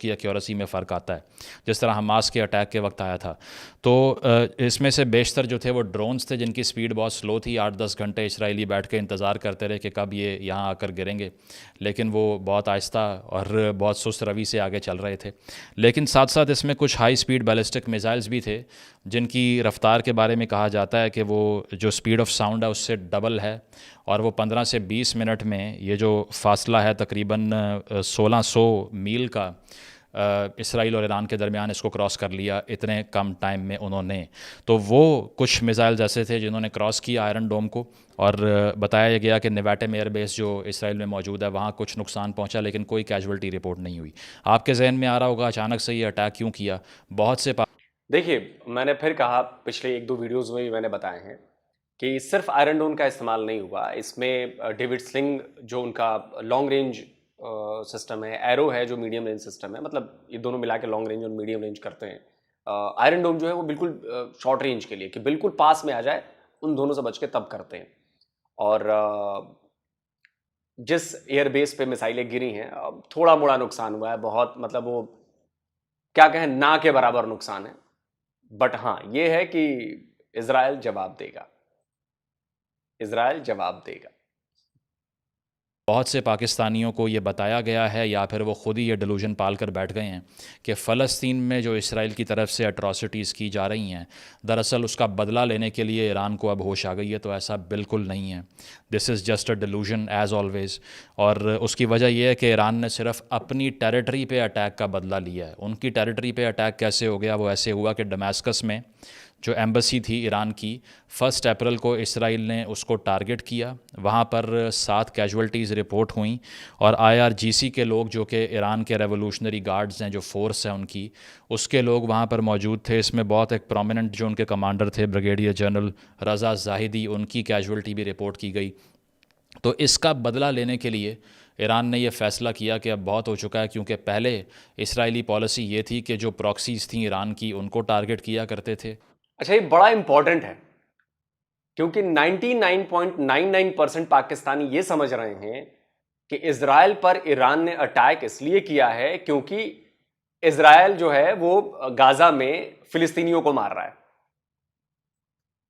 की एक्यूरेसी में फ़र्क आता है, जिस तरह हमास के अटैक के वक्त आया था। तो इसमें से बेशतर जो थे वो ड्रोन्स थे जिनकी स्पीड बहुत स्लो थी। 8-10 घंटे इसराइली बैठ के इंतज़ार करते रहे कि कब ये यहाँ आकर गिरेंगे, लेकिन वो बहुत आहिस्ता और बहुत सुस्त रवि से आगे चल रहे थे। लेकिन साथ साथ इसमें कुछ हाई स्पीड बैलिस्टिक मिसाइल्स भी थे जिनकी रफ़्तार के बारे में कहा जाता है कि वो जो स्पीड ऑफ साउंड है उससे डबल है, और वो 15 से 20 मिनट में ये जो फासला है तकरीबन 1600 मील का इसराइल और ईरान के दरमियान इसको क्रॉस कर लिया इतने कम टाइम में उन्होंने। तो वो कुछ मिसाइल्स ऐसे थे जिन्होंने क्रॉस किया आयरन डोम को, और बताया गया कि नेवाटेम एयरबेस जो इसराइल में मौजूद है वहाँ कुछ नुकसान पहुँचा, लेकिन कोई कैजुअल्टी रिपोर्ट नहीं हुई। आपके जहन में आ रहा होगा अचानक से ये अटैक क्यों किया? बहुत से देखिए, मैंने फिर कहा, पिछले एक दो वीडियोज़ में भी मैंने बताए हैं कि सिर्फ आयरन डोम का इस्तेमाल नहीं हुआ इसमें। डेविड स्लिंग जो उनका लॉन्ग रेंज सिस्टम है, एरो है जो मीडियम रेंज सिस्टम है, मतलब ये दोनों मिला के लॉन्ग रेंज और मीडियम रेंज करते हैं। आयरन डोम जो है वो बिल्कुल शॉर्ट रेंज के लिए, कि बिल्कुल पास में आ जाए, उन दोनों से बच के तब करते हैं। और जिस एयरबेस पे मिसाइलें गिरी हैं, थोड़ा मोड़ा नुकसान हुआ है, बहुत मतलब वो क्या कहें, ना के बराबर नुकसान है। बट हाँ, ये है कि इजराइल जवाब देगा, इजराइल जवाब देगा। बहुत से पाकिस्तानियों को ये बताया गया है, या फिर वो ख़ुद ही ये डिलूजन पाल कर बैठ गए हैं कि फ़लस्तीन में जो इसराइल की तरफ से अट्रॉसिटीज़ की जा रही हैं, दरअसल उसका बदला लेने के लिए ईरान को अब होश आ गई है। तो ऐसा बिल्कुल नहीं है। This is just a delusion as always. और उसकी वजह यह है कि ईरान ने सिर्फ अपनी टेरिटरी पे अटैक का बदला लिया है। उनकी टेरिटरी पे अटैक कैसे हो गया? वो ऐसे हुआ कि दमास्कस में जो एम्बेसी थी ईरान की, 1 अप्रैल को इसराइल ने उसको टारगेट किया। वहाँ पर 7 कैजुअल्टीज़ रिपोर्ट हुई, और IRGC के लोग जो कि ईरान के रेवोल्यूशनरी गार्ड्स हैं, जो फोर्स है उनकी, उसके लोग वहाँ पर मौजूद थे। इसमें बहुत एक प्रोमिनेंट जो उनके कमांडर थे, ब्रिगेडियर जनरल रज़ा ज़ाहिदी, उनकी कैजुअल्टी भी रिपोर्ट की गई। तो इसका बदला लेने के लिए ईरान ने यह फ़ैसला किया कि अब बहुत हो चुका है, क्योंकि पहले इसराइली पॉलिसी ये थी कि जो प्रॉक्सीज़ थी ईरान की उनको टारगेट किया करते थे। अच्छा, ये बड़ा इंपॉर्टेंट है, क्योंकि 99.99% पाकिस्तानी ये समझ रहे हैं कि इजराइल पर ईरान ने अटैक इसलिए किया है क्योंकि इजराइल जो है वो गाजा में फिलिस्तीनियों को मार रहा है।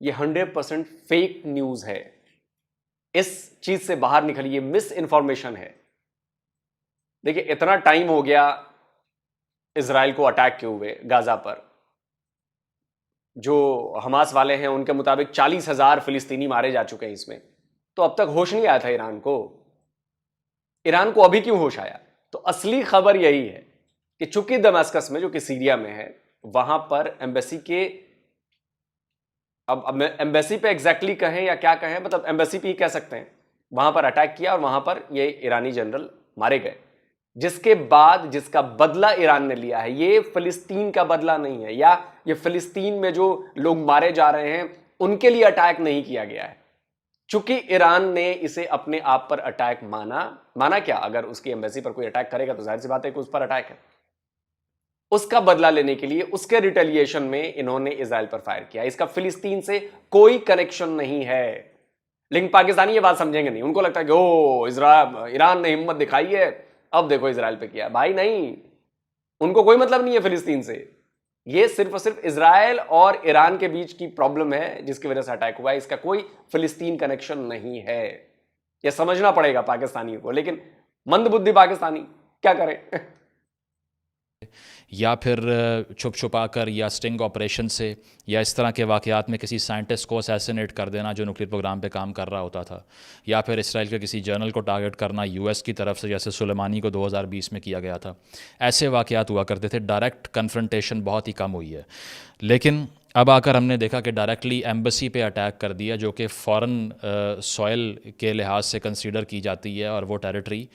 ये 100% फेक न्यूज है। इस चीज से बाहर निकलिए, मिस इंफॉर्मेशन है। देखिए, इतना टाइम हो गया इजराइल को अटैक किए हुए गाजा पर। जो हमास वाले हैं उनके मुताबिक 40,000 फिलिस्तीनी मारे जा चुके हैं इसमें। तो अब तक होश नहीं आया था ईरान को। ईरान को अभी क्यों होश आया? तो असली खबर यही है कि चूंकि दमास्कस में, जो कि सीरिया में है, वहां पर एम्बेसी के, अब एम्बेसी पे एग्जैक्टली कहें या क्या कहें, मतलब एम्बेसी पे ही कह सकते हैं, वहां पर अटैक किया और वहां पर ये ईरानी जनरल मारे गए। जिसके बाद जिसका बदला ईरान ने लिया है, ये फिलिस्तीन का बदला नहीं है, या ये फिलिस्तीन में जो लोग मारे जा रहे हैं उनके लिए अटैक नहीं किया गया है। चूंकि ईरान ने इसे अपने आप पर अटैक माना क्या, अगर उसकी एम्बेसी पर कोई अटैक करेगा तो जाहिर सी बात है कि उस पर अटैक है। उसका बदला लेने के लिए, उसके रिटेलिएशन में इन्होंने इजराइल पर फायर किया। इसका फिलिस्तीन से कोई कनेक्शन नहीं है। लेकिन पाकिस्तानी ये बात समझेंगे नहीं। उनको लगता है कि ओ, इजराइल, ईरान ने हिम्मत दिखाई है, अब देखो इजराइल पे किया। भाई नहीं, उनको कोई मतलब नहीं है फिलिस्तीन से। ये सिर्फ और सिर्फ इजराइल और ईरान के बीच की प्रॉब्लम है जिसकी वजह से अटैक हुआ है। इसका कोई फिलिस्तीन कनेक्शन नहीं है। यह समझना पड़ेगा पाकिस्तानियों को, लेकिन मंदबुद्धि पाकिस्तानी क्या करें। या फिर छुप छुपा कर, या स्टिंग ऑपरेशन से, या इस तरह के वाक़यात में किसी साइंटिस्ट को असैसिनेट कर देना जो न्यूक्लियर प्रोग्राम पे काम कर रहा होता था, या फिर इसराइल के किसी जर्नल को टारगेट करना US की तरफ से, जैसे सुलेमानी को 2020 में किया गया था। ऐसे वाक़यात हुआ करते थे। डायरेक्ट कन्फ्रंटेशन बहुत ही कम हुई है। लेकिन अब आकर हमने देखा कि डायरेक्टली एम्बेसी पे अटैक कर दिया, जो कि फ़ॉरेन सॉयल के लिहाज से कंसीडर की जाती है, और वो टेरिटरी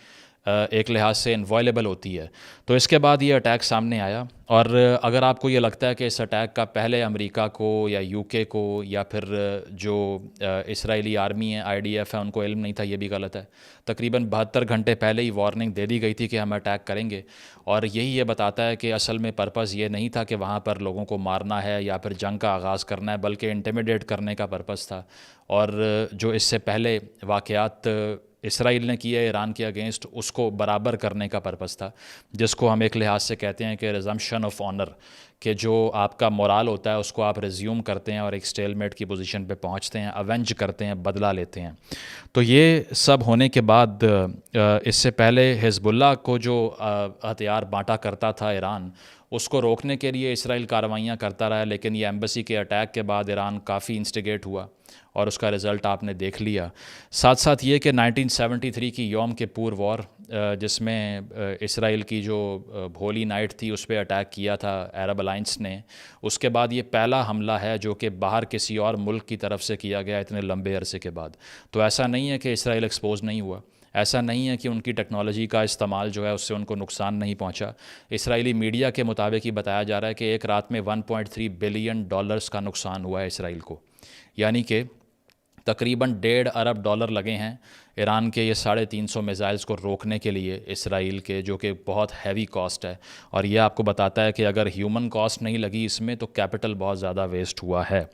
एक लिहाज से इनवॉयलेबल होती है। तो इसके बाद ये अटैक सामने आया। और अगर आपको ये लगता है कि इस अटैक का पहले अमेरिका को या UK को या फिर जो इसराइली आर्मी है, IDF है, उनको इल्म नहीं था, ये भी गलत है। तकरीबन 72 घंटे पहले ही वार्निंग दे दी गई थी कि हम अटैक करेंगे। और यही ये बताता है कि असल में पर्पज़ ये नहीं था कि वहाँ पर लोगों को मारना है या फिर जंग का आगाज़ करना है, बल्कि इंटिमिडेट करने का पर्पज़ था। और जो इससे पहले वाक़यात इसराइल ने किया ईरान के अगेंस्ट, उसको बराबर करने का पर्पस था, जिसको हम एक लिहाज से कहते हैं कि रिजम्पशन ऑफ ऑनर, कि जो आपका मोराल होता है उसको आप रिज्यूम करते हैं और एक स्टेलमेट की पोजीशन पे पहुंचते हैं, अवेंज करते हैं, बदला लेते हैं। तो ये सब होने के बाद इससे पहले हिजबुल्लाह को जो हथियार बांटा करता था ईरान, उसको रोकने के लिए इसराइल कार्रवाइयाँ करता रहा, लेकिन ये एम्बेसी के अटैक के बाद ईरान काफ़ी इंस्टिगेट हुआ और उसका रिज़ल्ट आपने देख लिया। साथ साथ ये कि 1973 की योम किप्पूर वॉर, जिसमें इसराइल की जो होली नाइट थी उस पर अटैक किया था अरब अलाइंस ने, उसके बाद ये पहला हमला है जो कि बाहर किसी और मुल्क की तरफ से किया गया इतने लंबे अरसे के बाद। तो ऐसा नहीं है कि इसराइल एक्सपोज नहीं हुआ, ऐसा नहीं है कि उनकी टेक्नोलॉजी का इस्तेमाल जो है उससे उनको नुकसान नहीं पहुंचा। इसराइली मीडिया के मुताबिक ही बताया जा रहा है कि एक रात में $1.3 बिलियन का नुकसान हुआ है इसराइल को, यानी कि तकरीबन $1.5 अरब लगे हैं ईरान के ये 350 मिसाइल्स को रोकने के लिए इसराइल के, जो कि बहुत हैवी कॉस्ट है। और ये आपको बताता है कि अगर ह्यूमन कॉस्ट नहीं लगी इसमें तो कैपिटल बहुत ज़्यादा वेस्ट हुआ है।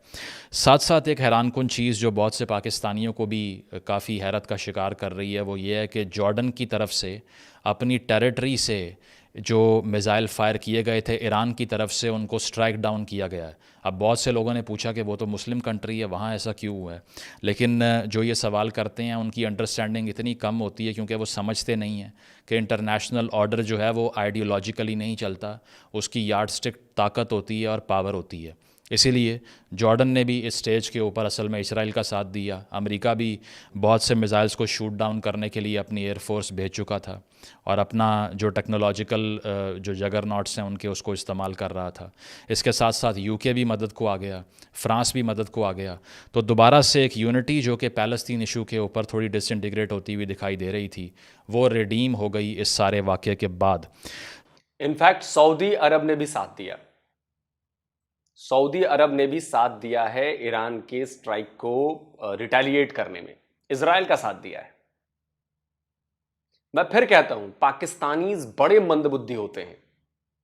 साथ साथ एक हैरानकुन चीज़ जो बहुत से पाकिस्तानियों को भी काफ़ी हैरत का शिकार कर रही है वो ये है कि जॉर्डन की तरफ से अपनी टेरिटरी से जो मिज़ाइल फायर किए गए थे ईरान की तरफ से, उनको स्ट्राइक डाउन किया गया है। अब बहुत से लोगों ने पूछा कि वो तो मुस्लिम कंट्री है, वहाँ ऐसा क्यों हुआ है? लेकिन जो ये सवाल करते हैं उनकी अंडरस्टैंडिंग इतनी कम होती है क्योंकि वो समझते नहीं हैं कि इंटरनेशनल ऑर्डर जो है वो आइडियोलॉजिकली नहीं चलता, उसकी यार्डस्टिक ताकत होती है और पावर होती है। इसीलिए जॉर्डन ने भी इस स्टेज के ऊपर असल में इसराइल का साथ दिया। अमेरिका भी बहुत से मिसाइल्स को शूट डाउन करने के लिए अपनी एयरफोर्स भेज चुका था और अपना जो टेक्नोलॉजिकल जो जगरनॉट्स हैं उनके उसको इस्तेमाल कर रहा था। इसके साथ साथ यूके भी मदद को आ गया, फ्रांस भी मदद को आ गया। तो दोबारा से एक यूनिटी जो कि पैलेस्तीन इशू के ऊपर थोड़ी डिसइंटीग्रेट होती हुई दिखाई दे रही थी, वो रिडीम हो गई इस सारे वाक़े के बाद। इनफैक्ट सऊदी अरब ने भी साथ दिया, सऊदी अरब ने भी साथ दिया है ईरान के स्ट्राइक को रिटेलिएट करने में, इजराइल का साथ दिया है। मैं फिर कहता हूं, पाकिस्तानीज बड़े मंदबुद्धि होते हैं,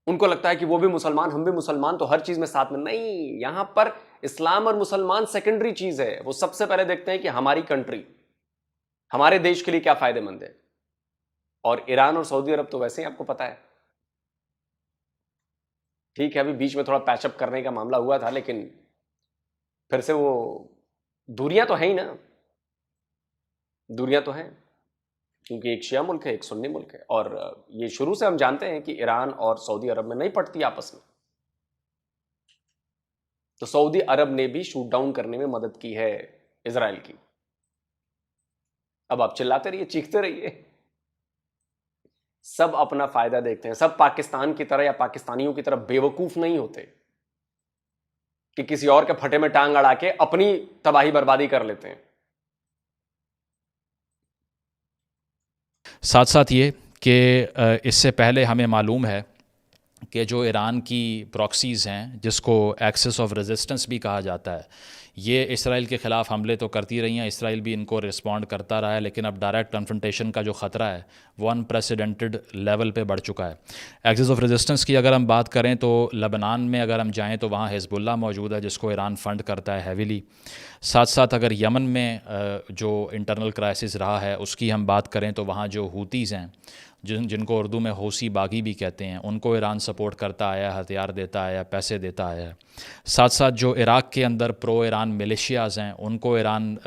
उनको लगता है कि वो भी मुसलमान हम भी मुसलमान तो हर चीज में साथ में। नहीं, यहां पर इस्लाम और मुसलमान सेकेंडरी चीज है। वो सबसे पहले देखते हैं कि हमारी कंट्री, हमारे देश के लिए क्या फायदेमंद है। और ईरान और सऊदी अरब तो वैसे ही आपको पता है, ठीक है अभी बीच में थोड़ा पैचअप करने का मामला हुआ था, लेकिन फिर से वो दूरियां तो है ही ना, दूरियां तो हैं, क्योंकि एक शिया मुल्क है एक सुन्नी मुल्क है। और ये शुरू से हम जानते हैं कि ईरान और सऊदी अरब में नहीं पड़ती आपस में। तो सऊदी अरब ने भी शूट डाउन करने में मदद की है इजराइल की। अब आप चिल्लाते रहिए, चीखते रहिए, सब अपना फायदा देखते हैं। सब पाकिस्तान की तरह या पाकिस्तानियों की तरह बेवकूफ नहीं होते कि किसी और के फटे में टांग अड़ा के अपनी तबाही बर्बादी कर लेते हैं। साथ साथ ये कि इससे पहले हमें मालूम है कि जो ईरान की प्रॉक्सीज़ हैं, जिसको एक्सेस ऑफ रेजिस्टेंस भी कहा जाता है, ये इसराइल के ख़िलाफ़ हमले तो करती रही हैं, इसराइल भी इनको रिस्पॉन्ड करता रहा है, लेकिन अब डायरेक्ट कन्फ्रंटेशन का जो ख़तरा है वो अनप्रेसिडेंटेड लेवल पे बढ़ चुका है। एक्सेस ऑफ रेजिस्टेंस की अगर हम बात करें तो लबनान में अगर हम जाएं तो वहाँ हिजबुल्लाह मौजूद है, जिसको ईरान फंड करता है हैविली। साथ साथ अगर यमन में जो इंटरनल क्राइसिस रहा है उसकी हम बात करें तो वहाँ जो हूतीज़ हैं, जिनको उर्दू में हौसी बागी भी कहते हैं, उनको ईरान सपोर्ट करता आया, हथियार देता आया, पैसे देता आया। साथ साथ जो इराक़ के अंदर प्रो ईरान मिलिशियाज़ हैं उनको ईरान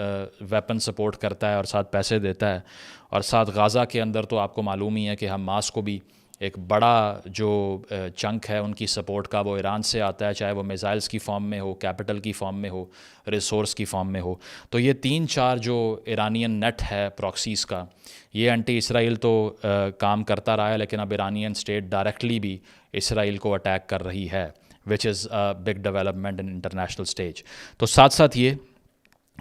वेपन सपोर्ट करता है और साथ पैसे देता है। और साथ गाज़ा के अंदर तो आपको मालूम ही है कि हमास को भी एक बड़ा जो चंक है उनकी सपोर्ट का वो ईरान से आता है, चाहे वो मिसाइल्स की फॉर्म में हो, कैपिटल की फॉर्म में हो, रिसोर्स की फॉर्म में हो। तो ये 3-4 जो ईरानियन नेट है प्रॉक्सीज़ का, ये एंटी इसराइल तो काम करता रहा है, लेकिन अब ईरानियन स्टेट डायरेक्टली भी इसराइल को अटैक कर रही है, which is a big development in international stage. तो साथ साथ ये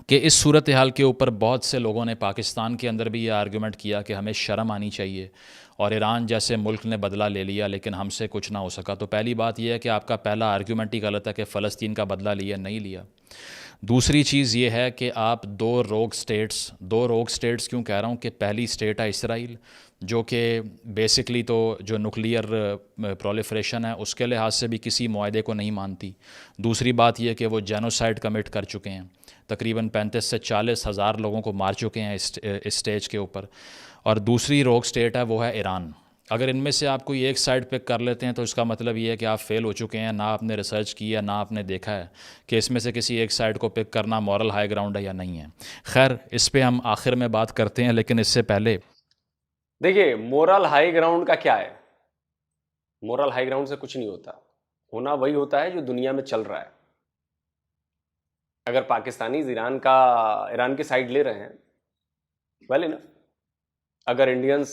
कि इस सूरत हाल के ऊपर बहुत से लोगों ने पाकिस्तान के अंदर भी ये आर्गूमेंट किया कि हमें शर्म आनी चाहिए और ईरान जैसे मुल्क ने बदला ले लिया लेकिन हमसे कुछ ना हो सका। तो पहली बात यह है कि आपका पहला आर्ग्यूमेंट ही गलत है कि फ़लस्तीन का बदला लिया, नहीं लिया। दूसरी चीज़ ये है कि आप दो रोग स्टेट्स क्यों कह रहा हूँ कि पहली स्टेट है इसराइल, जो कि बेसिकली तो जो न्यूक्लियर प्रोलिफरेशन है उसके लिहाज से भी किसी मुआहदे को नहीं मानती। दूसरी बात यह कि वो जेनोसाइड कमिट कर चुके हैं, तकरीबन 35 से 40 हज़ार लोगों को मार चुके हैं इस स्टेज के ऊपर। और दूसरी रोग स्टेट है वो है ईरान। अगर इनमें से आप कोई एक साइड पिक कर लेते हैं तो इसका मतलब ये है कि आप फेल हो चुके हैं, ना आपने रिसर्च की है, ना आपने देखा है कि इसमें से किसी एक साइड को पिक करना मॉरल हाई ग्राउंड है या नहीं है। खैर, इस पे हम आखिर में बात करते हैं, लेकिन इससे पहले देखिए, मोरल हाई ग्राउंड का क्या है? मोरल हाई ग्राउंड से कुछ नहीं होता, होना वही होता है जो दुनिया में चल रहा है। अगर पाकिस्तानी ईरान की साइड ले रहे हैं, वेल इनफ। अगर इंडियंस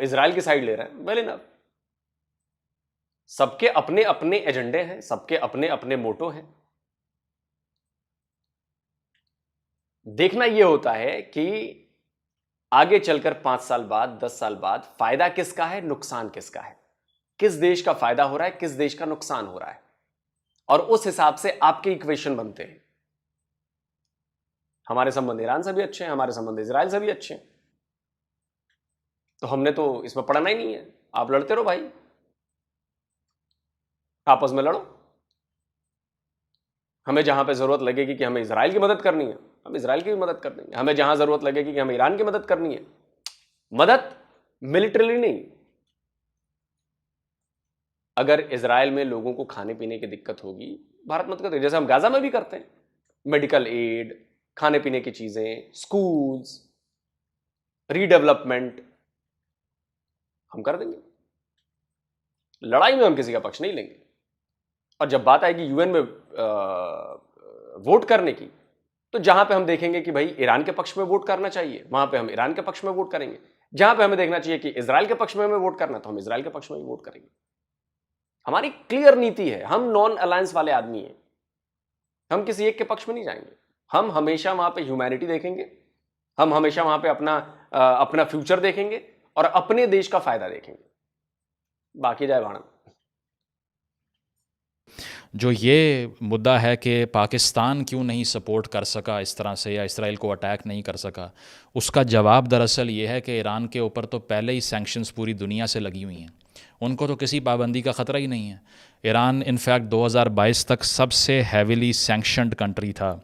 इजराइल की साइड ले रहे हैं, वेल इनफ। सबके अपने अपने एजेंडे हैं, सबके अपने अपने मोटो हैं। देखना यह होता है कि आगे चलकर 5 साल बाद, 10 साल बाद फायदा किसका है, नुकसान किसका है, किस देश का फायदा हो रहा है, किस देश का नुकसान हो रहा है, और उस हिसाब से आपके इक्वेशन बनते हैं। हमारे संबंध ईरान से भी अच्छे हैं, हमारे संबंध इजराइल से भी अच्छे हैं, तो हमने तो इसमें पढ़ना ही नहीं है। आप लड़ते रहो भाई, आपस में लड़ो। हमें जहां पे जरूरत लगेगी कि हमें इजराइल की मदद करनी है, हम इजराइल की भी मदद कर देंगे। हमें जहां जरूरत लगेगी कि हमें ईरान की मदद करनी है, मदद मिलिट्रली नहीं। अगर इजराइल में लोगों को खाने पीने की दिक्कत होगी, भारत मदद करते, जैसे हम गाजा में भी करते हैं। मेडिकल एड, खाने पीने की चीजें, स्कूल्स, रीडेवलपमेंट हम कर देंगे। लड़ाई में हम किसी का पक्ष नहीं लेंगे। और जब बात आएगी यूएन में वोट करने की, तो जहां पे हम देखेंगे कि भाई ईरान के पक्ष में वोट करना चाहिए, वहां पे हम ईरान के पक्ष में वोट करेंगे। जहां पे हमें देखना चाहिए कि इजराइल के पक्ष में हमें वोट करना, तो हम इजराइल के पक्ष में ही वोट करेंगे। हमारी क्लियर नीति है, हम नॉन अलायंस वाले आदमी हैं, हम किसी एक के पक्ष में नहीं जाएंगे। हम हमेशा वहां पे ह्यूमैनिटी देखेंगे, हम हमेशा वहां पे अपना फ्यूचर देखेंगे और अपने देश का फायदा देखेंगे। बाकी जाए भाड़। जो ये मुद्दा है कि पाकिस्तान क्यों नहीं सपोर्ट कर सका इस तरह से, या इसराइल को अटैक नहीं कर सका, उसका जवाब दरअसल ये है कि ईरान के ऊपर तो पहले ही सैंक्शंस पूरी दुनिया से लगी हुई हैं, उनको तो किसी पाबंदी का ख़तरा ही नहीं है। ईरान इनफैक्ट 2022 तक सबसे हैविली सैंक्शनड कंट्री था,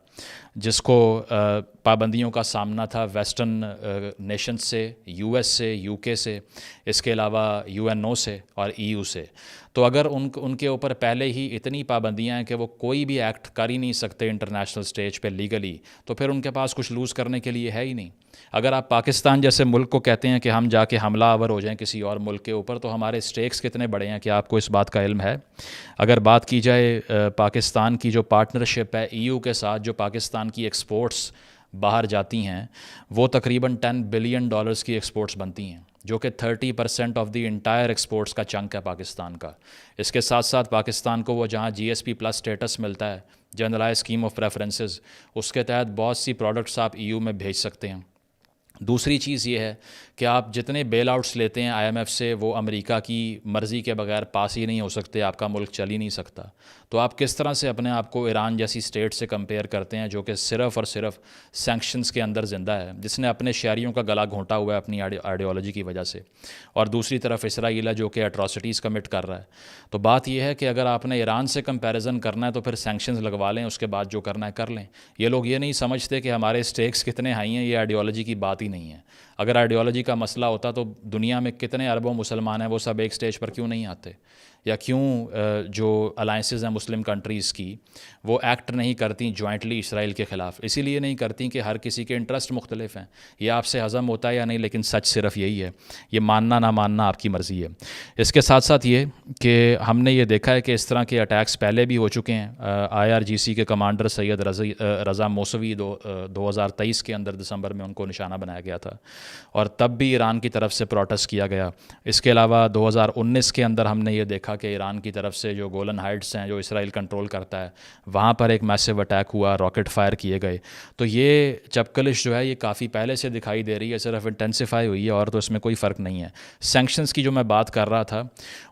जिसको पाबंदियों का सामना था वेस्टर्न नेशन से, यूएस से, यूके से, इसके अलावा यूएनओ से और ईयू से। तो अगर उनके ऊपर पहले ही इतनी पाबंदियां हैं कि वो कोई भी एक्ट कर ही नहीं सकते इंटरनेशनल स्टेज पे लीगली, तो फिर उनके पास कुछ लूज़ करने के लिए है ही नहीं। अगर आप पाकिस्तान जैसे मुल्क को कहते हैं कि हम जाके हमला आवर हो जाएं किसी और मुल्क के ऊपर, तो हमारे स्टेक्स कितने बड़े हैं, क्या आपको इस बात का इल्म है? अगर बात की जाए पाकिस्तान की जो पार्टनरशिप है ईयू के साथ, जो पाकिस्तान की एक्सपोर्ट्स बाहर जाती हैं, वो तकरीबन $10 बिलियन की एक्सपोर्ट्स बनती हैं, जो कि 30% ऑफ द इंटायर एक्सपोर्ट्स का चंक है पाकिस्तान का। इसके साथ साथ पाकिस्तान को वो जहाँ GSP+ स्टेटस मिलता है, जनरलाइज स्कीम ऑफ प्रेफरेंसेस, उसके तहत बहुत सी प्रोडक्ट्स आप EU में भेज सकते हैं। दूसरी चीज़ ये है कि आप जितने बेल आउट्स लेते हैं IMF से, वो अमेरिका की मर्ज़ी के बगैर पास ही नहीं हो सकते, आपका मुल्क चल ही नहीं सकता। तो आप किस तरह से अपने आप को ईरान जैसी स्टेट से कंपेयर करते हैं, जो कि सिर्फ़ और सिर्फ सैंक्शंस के अंदर ज़िंदा है, जिसने अपने शहरियों का गला घोंटा हुआ है अपनी आइडियोलॉजी की वजह से, और दूसरी तरफ इसराइल है जो कि एट्रॉसिटीज़ कमिट कर रहा है। तो बात यह है कि अगर आपने ईरान से कंपैरिजन करना है तो फिर सैंक्शंस लगवा लें, उसके बाद जो करना है कर लें। ये लोग ये नहीं समझते कि हमारे स्टेक्स कितने हाई हैं, ये आइडियोलॉजी की बात ही नहीं है। अगर आइडियोलॉजी का मसला होता तो दुनिया में कितने अरबों मुसलमान हैं, वो सब एक स्टेज पर क्यों नहीं आते? या क्यों जो अलाइंसेस हैं मुस्लिम कंट्रीज़ की, वो एक्ट नहीं करती जॉइंटली इसराइल के ख़िलाफ़? इसीलिए नहीं करती कि हर किसी के इंटरेस्ट मुख्तलिफ हैं। ये आपसे हज़म होता है या नहीं, लेकिन सच सिर्फ यही है। ये मानना ना मानना आपकी मर्ज़ी है। इसके साथ साथ ये कि हमने ये देखा है कि इस तरह के अटैक्स पहले भी हो चुके हैं। IRGC के कमांडर सैयद रज़ा मौसवी 2023 के अंदर दिसंबर में उनको निशाना बनाया गया था, और तब भी ईरान की तरफ से प्रोटेस्ट किया गया। इसके अलावा 2019 के अंदर हमने ये देखा देखा कि ईरान की तरफ से जो गोलन हाइट्स हैं जो इसराइल कंट्रोल करता है वहाँ पर एक मैसिव अटैक हुआ, रॉकेट फायर किए गए। तो ये चपकलिश जो है ये काफ़ी पहले से दिखाई दे रही है, सिर्फ इंटेंसिफाई हुई है और तो इसमें कोई फ़र्क नहीं है। सैंक्शंस की जो मैं बात कर रहा था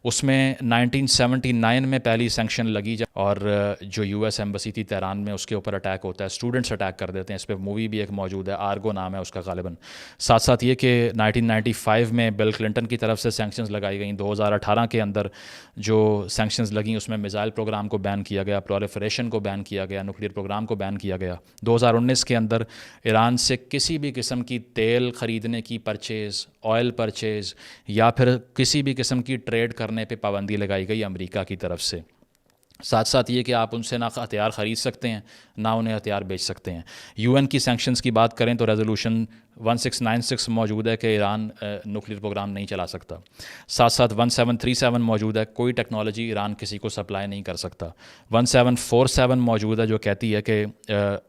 उसमें 1979 में पहली सैंक्शन लगी और जो यूएस एम्बेसी थी तेहरान में उसके ऊपर अटैक होता है, स्टूडेंट्स अटैक कर देते हैं। इस पर मूवी भी एक मौजूद है, आर्गो नाम है उसका गालिबन। साथ साथ ये कि 1995 में बिल क्लिंटन की तरफ से सैंक्शंस लगाई गई। 2018 के अंदर जो सैंक्शंस लगी उसमें मिसाइल प्रोग्राम को बैन किया गया, प्रोलिफरेशन को बैन किया गया, न्यूक्लियर प्रोग्राम को बैन किया गया। 2019 के अंदर ईरान से किसी भी किस्म की तेल ख़रीदने की परचेज़, ऑयल परचेज़ या फिर किसी भी किस्म की ट्रेड करने पे पाबंदी लगाई गई अमेरिका की तरफ से। साथ साथ ये कि आप उनसे ना हथियार ख़रीद सकते हैं ना उन्हें हथियार बेच सकते हैं। यूएन की सैंक्शंस की बात करें तो रेजोल्यूशन 1696 मौजूद है कि ईरान न्यूक्लियर प्रोग्राम नहीं चला सकता। साथ साथ 1737 मौजूद है, कोई टेक्नोलॉजी ईरान किसी को सप्लाई नहीं कर सकता। 1747 मौजूद है जो कहती है कि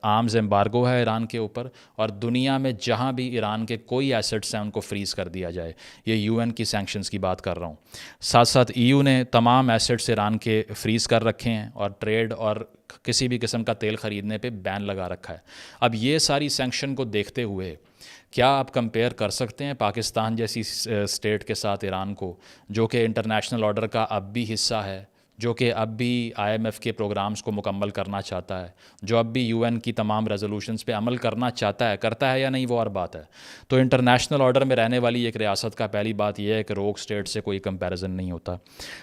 आर्म्स एम्बार्गो है ईरान के ऊपर और दुनिया में जहाँ भी ईरान के कोई एसेट्स हैं उनको फ्रीज़ कर दिया जाए। ये यूएन की सैंक्शंस की बात कर रहा हूँ। साथ साथ ईयू ने तमाम एसेट्स ईरान के फ्रीज़ कर रखे हैं और ट्रेड और किसी भी किस्म का तेल ख़रीदने पे बैन लगा रखा है। अब ये सारी सैंक्शन को देखते हुए क्या आप कंपेयर कर सकते हैं पाकिस्तान जैसी स्टेट के साथ ईरान को, जो कि इंटरनेशनल ऑर्डर का अब भी हिस्सा है, जो कि अब भी आईएमएफ के प्रोग्राम्स को मुकम्मल करना चाहता है, जो अब भी यूएन की तमाम रेजोल्यूशंस पे अमल करना चाहता है, करता है या नहीं वो और बात है। तो इंटरनेशनल ऑर्डर में रहने वाली एक रियासत का पहली बात यह है कि रोग स्टेट से कोई कंपैरिजन नहीं होता।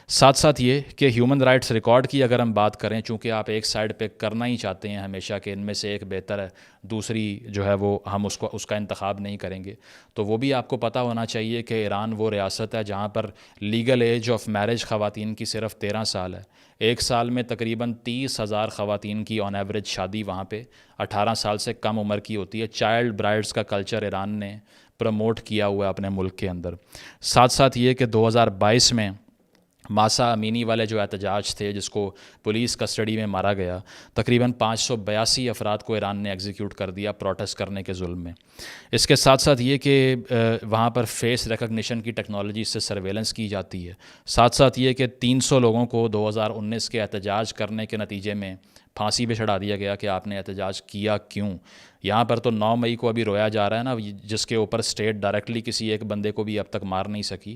साथ साथ ये कि ह्यूमन राइट्स रिकॉर्ड की अगर हम बात करें, चूँकि आप एक साइड पे करना ही चाहते हैं हमेशा कि इनमें से एक बेहतर है, दूसरी जो है वो हम उसका इंतखाब नहीं करेंगे, तो वो भी आपको पता होना चाहिए कि ईरान वो रियासत है जहाँ पर लीगल एज ऑफ मैरिज ख़वातीन की सिर्फ 13 साल है। एक साल में तकरीबन 30,000 ख़वातीन की ऑन एवरेज शादी वहाँ पे 18 साल से कम उम्र की होती है। चाइल्ड ब्राइड्स का कल्चर ईरान ने प्रमोट किया हुआ है अपने मुल्क के अंदर। साथ साथ ये कि 2022 में मासा अमीनी वाले जो एहतजाज थे जिसको पुलिस कस्टडी में मारा गया, तकरीबन 582 अफराद को ईरान ने एग्जीक्यूट कर दिया प्रोटेस्ट करने के जुल्म में। इसके साथ साथ ये कि वहाँ पर फेस रिकग्निशन की टेक्नोलॉजी से सर्वेलेंस की जाती है। साथ साथ ये कि 300 लोगों को 2019 के एहतजाज करने के नतीजे में फांसी पे चढ़ा दिया गया कि आपने एहतजाज किया क्यों। यहाँ पर तो 9 मई को अभी रोया जा रहा है ना, जिसके ऊपर स्टेट डायरेक्टली किसी एक बंदे को भी अब तक मार नहीं सकी।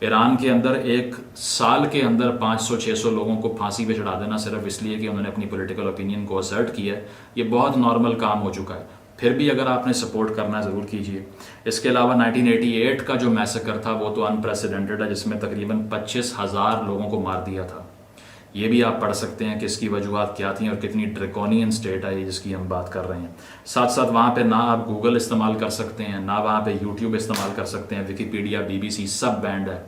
ईरान के अंदर एक साल के अंदर 500-600 लोगों को फांसी पे चढ़ा देना सिर्फ इसलिए कि उन्होंने अपनी पॉलिटिकल ओपिनियन को असर्ट किया है, ये बहुत नॉर्मल काम हो चुका है। फिर भी अगर आपने सपोर्ट करना ज़रूर कीजिए। इसके अलावा 1988 का जो मैसेकर था वो तो अनप्रेसिडेंटेड है, जिसमें तकरीबन 25,000 लोगों को मार दिया था। ये भी आप पढ़ सकते हैं कि इसकी वजूहत क्या थी और कितनी ड्रैकोनियन स्टेट है जिसकी हम बात कर रहे हैं। साथ साथ वहाँ पे ना आप गूगल इस्तेमाल कर सकते हैं, ना वहाँ पे यूट्यूब इस्तेमाल कर सकते हैं, विकीपीडिया, बीबीसी सब बैंड है।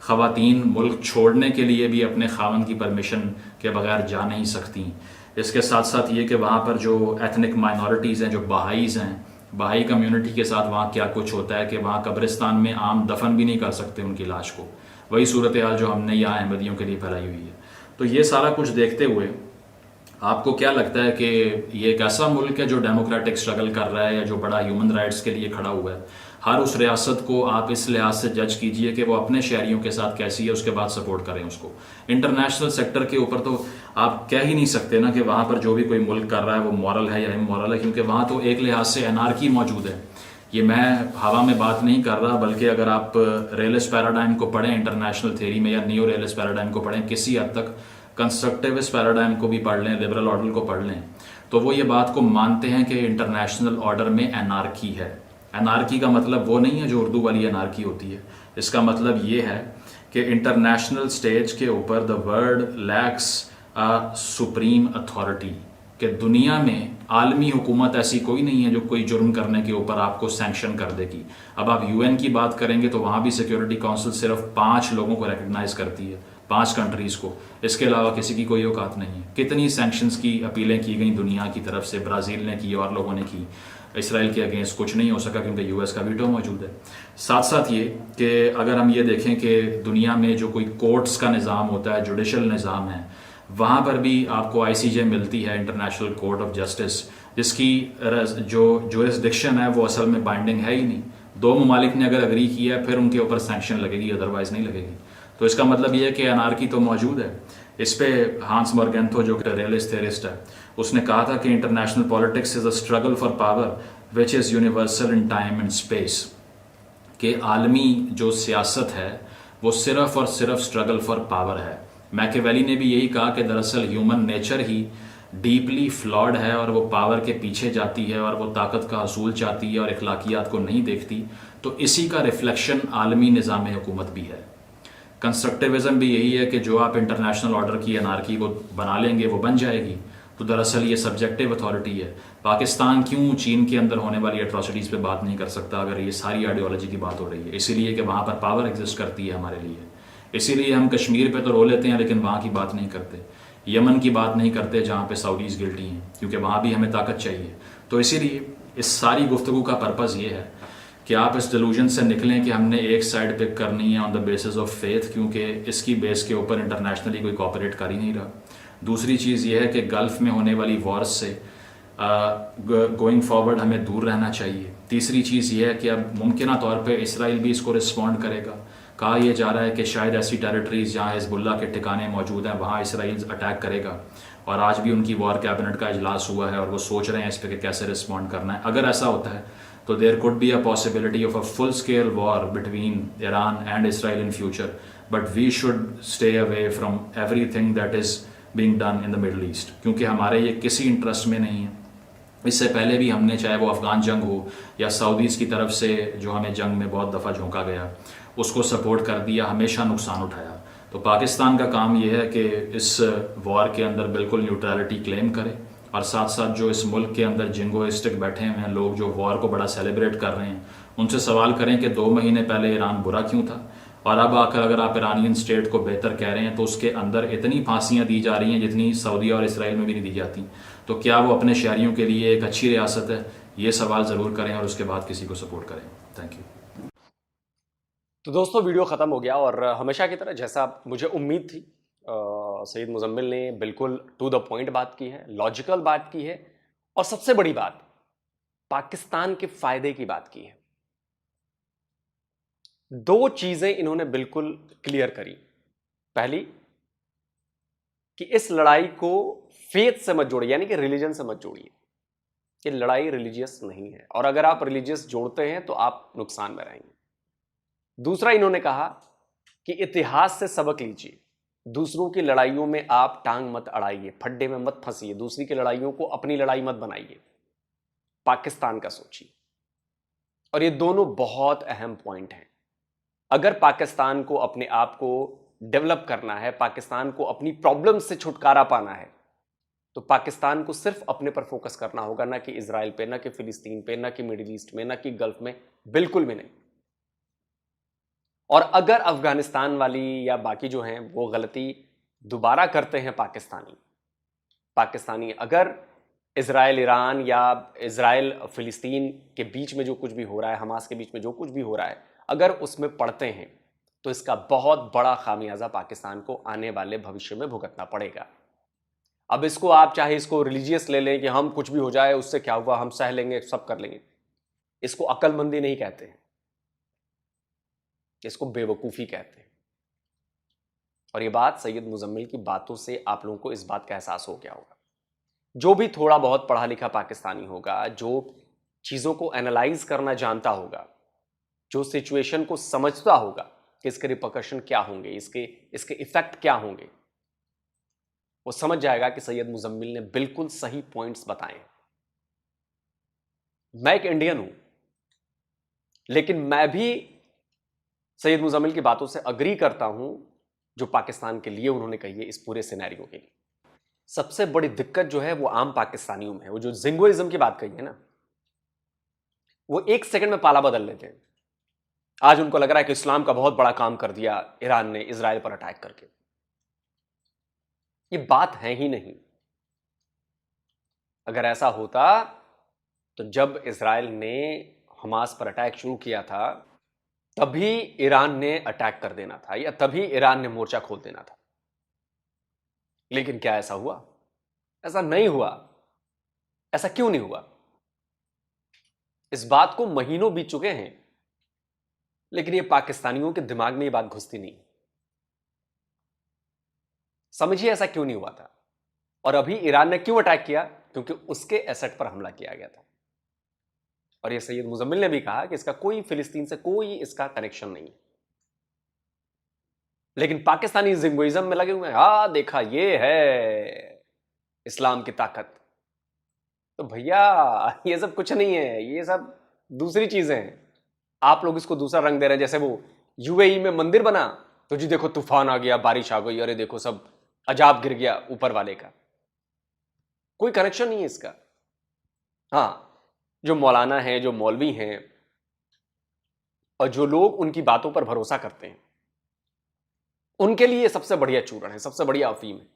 ख़वातीन मुल्क छोड़ने के लिए भी अपने खावन की परमिशन के बगैर जा नहीं सकती। इसके साथ साथ ये कि वहाँ पर जो एथनिक माइनॉरिटीज़ हैं, जो बहाईज़ हैं, बहाई कम्युनिटी के साथ वहाँ क्या कुछ होता है कि वहाँ कब्रिस्तान में आम दफन भी नहीं कर सकते उनकी लाश को। वही सूरत हाल जो हमने यहाँ अहमदियों के लिए फैलाई हुई है। तो ये सारा कुछ देखते हुए आपको क्या लगता है कि ये एक ऐसा मुल्क है जो डेमोक्रेटिक स्ट्रगल कर रहा है या जो बड़ा ह्यूमन राइट्स के लिए खड़ा हुआ है? हर उस रियासत को आप इस लिहाज से जज कीजिए कि वो अपने शहरियों के साथ कैसी है, उसके बाद सपोर्ट करें उसको। इंटरनेशनल सेक्टर के ऊपर तो आप कह ही नहीं सकते ना कि वहाँ पर जो भी कोई मुल्क कर रहा है वो मॉरल है या इमॉरल है, क्योंकि वहाँ तो एक लिहाज से एनार्की मौजूद है। ये मैं हवा में बात नहीं कर रहा, बल्कि अगर आप रियलिस्ट पैराडाइम को पढ़ें इंटरनेशनल थ्योरी में, या न्यू रियलिस्ट पैराडाइम को पढ़ें, किसी हद तक कंस्ट्रक्टिविस्ट पैराडाइम को भी पढ़ लें, लिबरल ऑर्डर को पढ़ लें, तो वो ये बात को मानते हैं कि इंटरनेशनल ऑर्डर में एनार्की है। एनार्की का मतलब वो नहीं है जो उर्दू वाली एनार्की होती है। इसका मतलब ये है कि इंटरनेशनल स्टेज के ऊपर the world lakhs a supreme authority, कि दुनिया में आलमी हुकूमत ऐसी कोई नहीं है जो कोई जुर्म करने के ऊपर आपको सैंक्शन कर देगी। अब आप यूएन की बात करेंगे तो वहाँ भी सिक्योरिटी काउंसिल सिर्फ 5 लोगों को रिकग्नाइज करती है, 5 कंट्रीज़ को। इसके अलावा किसी की कोई औकात नहीं है। कितनी सैंक्शंस की अपीलें की गई दुनिया की तरफ से, ब्राज़ील ने की और लोगों ने की। इसराइल के अगेंस्ट कुछ नहीं हो सका क्योंकि यूएस का वीटो मौजूद है। साथ साथ ये कि अगर हम ये देखें कि दुनिया में जो कोई कोर्ट्स का निज़ाम होता है, जुडिशल निज़ाम है, वहाँ पर भी आपको आईसीजे मिलती है, इंटरनेशनल कोर्ट ऑफ जस्टिस, जिसकी जो जुरिस्डिक्शन है वो असल में बाइंडिंग है ही नहीं। 2 ममालिक ने अगर अग्री किया फिर उनके ऊपर सैंक्शन लगेगी, अदरवाइज नहीं लगेगी। तो इसका मतलब ये है कि अनार्की तो मौजूद है। इस पे हांस मोर्गेंथो जो रियलिस्ट थेरिस्ट है, उसने कहा था कि international politics is a struggle for power which is universal in time and space. कि आलमी जो सियासत है वो सिर्फ और सिर्फ स्ट्रगल फॉर पावर है। मैकियावेली ने भी यही कहा कि दरअसल ह्यूमन नेचर ही डीपली फ्लॉड है और वो पावर के पीछे जाती है और वो ताकत का हसूल चाहती है और अखलाकियात को नहीं देखती। तो इसी का रिफ्लेक्शन आलमी निज़ाम हुकूमत भी है। कंस्ट्रक्टिविज़म भी यही है कि जो आप इंटरनेशनल ऑर्डर की अनार्की को बना लेंगे वो बन जाएगी। तो दरअसल ये सब्जेक्टिव अथॉरिटी है। पाकिस्तान क्यों चीन के अंदर होने वाली एट्रॉसिटीज़ पे बात नहीं कर सकता अगर ये सारी आइडियोलॉजी की बात हो रही है? इसीलिए कि वहाँ पर पावर एग्जिस्ट करती है हमारे लिए। इसीलिए हम कश्मीर पे तो रो लेते हैं लेकिन वहाँ की बात नहीं करते, यमन की बात नहीं करते जहाँ पे सऊदीज़ गिल्टी हैं, क्योंकि वहाँ भी हमें ताकत चाहिए। तो इसीलिए इस सारी गुफ्तगू का पर्पज़ ये है कि आप इस डिलूजन से निकलें कि हमने एक साइड पिक करनी है on the basis of faith, क्योंकि इसकी बेस के ऊपर इंटरनेशनली कोई कॉपरेट कर ही नहीं रहा। दूसरी चीज़ ये है कि गल्फ़ में होने वाली वॉर्स से गोइंग फॉरवर्ड हमें दूर रहना चाहिए। तीसरी चीज़ ये है कि अब मुमकिन तौर पे इसराइल भी इसको रिस्पॉन्ड करेगा। कहा यह जा रहा है कि शायद ऐसी टेरिटरीज़ जहाँ हिज़्बुल्लाह के ठिकाने मौजूद हैं वहाँ इसराइल अटैक करेगा, और आज भी उनकी वॉर कैबिनेट का इजलास हुआ है और वो सोच रहे हैं इस पर कि कैसे रिस्पॉन्ड करना है। अगर ऐसा होता है तो there could be a possibility of a full scale war between Iran and Israel in future, but we should stay away from everything that is being done in the Middle East, क्योंकि हमारे ये किसी interest में नहीं है। इससे पहले भी हमने, चाहे वो अफ़गान जंग हो या सऊदीज़ की तरफ से जो हमें जंग में बहुत दफ़ा झोंका गया, उसको सपोर्ट कर दिया, हमेशा नुकसान उठाया। तो पाकिस्तान का काम यह है कि इस वॉर के अंदर बिल्कुल न्यूट्रलिटी क्लेम करे, और साथ साथ जो इस मुल्क के अंदर जिंगोइस्टिक बैठे हुए हैं लोग जो वॉर को बड़ा सेलिब्रेट कर रहे हैं, उनसे सवाल करें कि 2 महीने पहले ईरान बुरा क्यों था, और अब आकर अगर आप ईरानियन स्टेट को बेहतर कह रहे हैं तो उसके अंदर इतनी फांसियाँ दी जा रही हैं जितनी सऊदी और इसराइल में भी नहीं दी जाती। तो क्या वो अपने शहरियों के लिए एक अच्छी रियासत है? ये सवाल ज़रूर करें और उसके बाद किसी को सपोर्ट करें। Thank you. तो दोस्तों वीडियो ख़त्म हो गया, और हमेशा की तरह जैसा मुझे उम्मीद थी, सैयद मुजम्मिल ने बिल्कुल टू द पॉइंट बात की है, लॉजिकल बात की है, और सबसे बड़ी बात पाकिस्तान के फायदे की बात की है। 2 चीजें इन्होंने बिल्कुल क्लियर करी। पहली कि इस लड़ाई को फेथ से मत जोड़िए, यानी कि रिलीजन से मत जोड़िए। ये लड़ाई रिलीजियस नहीं है, और अगर आप रिलीजियस जोड़ते हैं तो आप नुकसान में रहेंगे। दूसरा इन्होंने कहा कि इतिहास से सबक लीजिए, दूसरों की लड़ाइयों में आप टांग मत अड़ाइए, फड्डे में मत फंसिए, दूसरी की लड़ाइयों को अपनी लड़ाई मत बनाइए, पाकिस्तान का सोचिए। और ये दोनों बहुत अहम पॉइंट हैं। अगर पाकिस्तान को अपने आप को डेवलप करना है, पाकिस्तान को अपनी प्रॉब्लम से छुटकारा पाना है, तो पाकिस्तान को सिर्फ अपने पर फोकस करना होगा, ना कि इजराइल पे, ना कि फिलिस्तीन पे, ना कि मिडिल ईस्ट में, ना कि गल्फ में, बिल्कुल भी नहीं। और अगर अफगानिस्तान वाली या बाकी जो हैं वो गलती दोबारा करते हैं पाकिस्तानी, अगर इजराइल ईरान या इजराइल फिलिस्तीन के बीच में जो कुछ भी हो रहा है, हमास के बीच में जो कुछ भी हो रहा है, अगर उसमें पड़ते हैं तो इसका बहुत बड़ा खामियाजा पाकिस्तान को आने वाले भविष्य में भुगतना पड़ेगा। अब इसको आप चाहे इसको रिलीजियस ले लें कि हम कुछ भी हो जाए उससे क्या हुआ, हम सह लेंगे, सब कर लेंगे, इसको अक्लमंदी नहीं कहते हैं, इसको बेवकूफ़ी कहते हैं। और ये बात सैयद मुजम्मिल की बातों से आप लोगों को इस बात का एहसास हो गया होगा। जो भी थोड़ा बहुत पढ़ा लिखा पाकिस्तानी होगा, जो चीज़ों को एनालाइज करना जानता होगा, जो सिचुएशन को समझता होगा कि इसके रिपरकशन क्या होंगे, इसके इफेक्ट क्या होंगे, वो समझ जाएगा कि सैयद मुजम्मिल ने बिल्कुल सही पॉइंट्स बताए। मैं एक इंडियन हूं, लेकिन मैं भी सैयद मुजम्मिल की बातों से अग्री करता हूं जो पाकिस्तान के लिए उन्होंने कही है, इस पूरे सिनेरियो के लिए। सबसे बड़ी दिक्कत जो है वो आम पाकिस्तानियों में है। वो जो जिंगोइज्म की बात कही है ना, वो 1 सेकंड में पाला बदल लेते हैं। आज उनको लग रहा है कि इस्लाम का बहुत बड़ा काम कर दिया ईरान ने इजराइल पर अटैक करके। ये बात है ही नहीं। अगर ऐसा होता तो जब इजराइल ने हमास पर अटैक शुरू किया था तभी ईरान ने अटैक कर देना था, या तभी ईरान ने मोर्चा खोल देना था। लेकिन क्या ऐसा हुआ? ऐसा नहीं हुआ। ऐसा क्यों नहीं हुआ? इस बात को महीनों बीत चुके हैं, लेकिन ये पाकिस्तानियों के दिमाग में ये बात घुसती नहीं। समझिए ऐसा क्यों नहीं हुआ था, और अभी ईरान ने क्यों अटैक किया, क्योंकि उसके एसेट पर हमला किया गया था। और ये सैयद मुजम्मिल ने भी कहा कि इसका कोई फिलिस्तीन से कोई इसका कनेक्शन नहीं, लेकिन पाकिस्तानी जिंगोइज्म में लगे हुए हैं, हाँ देखा ये है इस्लाम की ताकत। तो भैया ये सब कुछ नहीं है, ये सब दूसरी चीजें हैं। आप लोग इसको दूसरा रंग दे रहे हैं। जैसे वो यूएई में मंदिर बना तो जी देखो तूफान आ गया, बारिश आ गई, अरे देखो सब अजाब गिर गया ऊपर वाले का। कोई कनेक्शन नहीं है इसका। हाँ, जो मौलाना है, जो मौलवी हैं, और जो लोग उनकी बातों पर भरोसा करते हैं, उनके लिए सबसे बढ़िया चूरण है, सबसे बढ़िया अफीम है।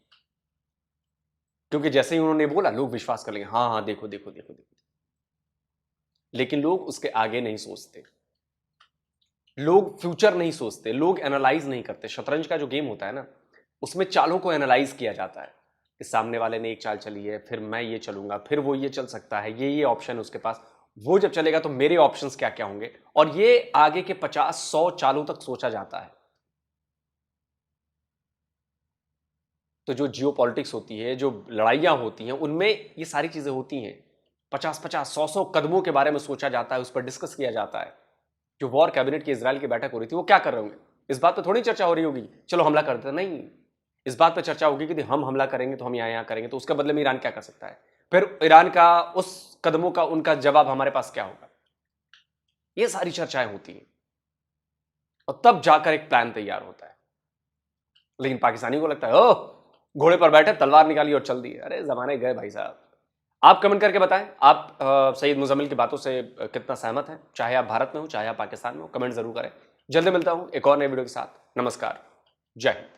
क्योंकि जैसे ही उन्होंने बोला लोग विश्वास कर लेंगे, हाँ हाँ देखो देखो देखो देखो। लेकिन लोग उसके आगे नहीं सोचते, लोग फ्यूचर नहीं सोचते, लोग एनालाइज नहीं करते। शतरंज का जो गेम होता है ना, उसमें चालों को एनालाइज किया जाता है कि सामने वाले ने एक चाल चली है, फिर मैं ये चलूंगा, फिर वो ये चल सकता है, ये ऑप्शन है उसके पास, वो जब चलेगा तो मेरे ऑप्शंस क्या क्या होंगे, और ये आगे के 50-100 चालों तक सोचा जाता है। तो जो जियो पॉलिटिक्स होती है, जो लड़ाइयां होती हैं, उनमें ये सारी चीजें होती हैं। 50-50, 100-100 कदमों के बारे में सोचा जाता है, उस पर डिस्कस किया जाता है। जो वॉर कैबिनेट की इजराइल की बैठक हो रही थी, वो क्या कर रहे होंगे, इस बात पर थोड़ी चर्चा हो रही होगी चलो हमला कर देते, नहीं, इस बात पर चर्चा होगी कि हम हमला करेंगे तो हम यहां करेंगे, तो उसके बदले में ईरान क्या कर सकता है, फिर ईरान का उस कदमों का उनका जवाब हमारे पास क्या होगा। ये सारी चर्चाएं होती हैं और तब जाकर एक प्लान तैयार होता है। लेकिन पाकिस्तानी को लगता है ओ घोड़े पर बैठे, तलवार निकाली और चल दी। अरे जमाने गए भाई साहब। आप कमेंट करके बताएं आप सैयद मुजम्मिल की बातों से कितना सहमत हैं, चाहे आप भारत में हो चाहे आप पाकिस्तान में हो, कमेंट जरूर करें। जल्दी मिलता हूं एक और नए वीडियो के साथ। नमस्कार, जय हिंद।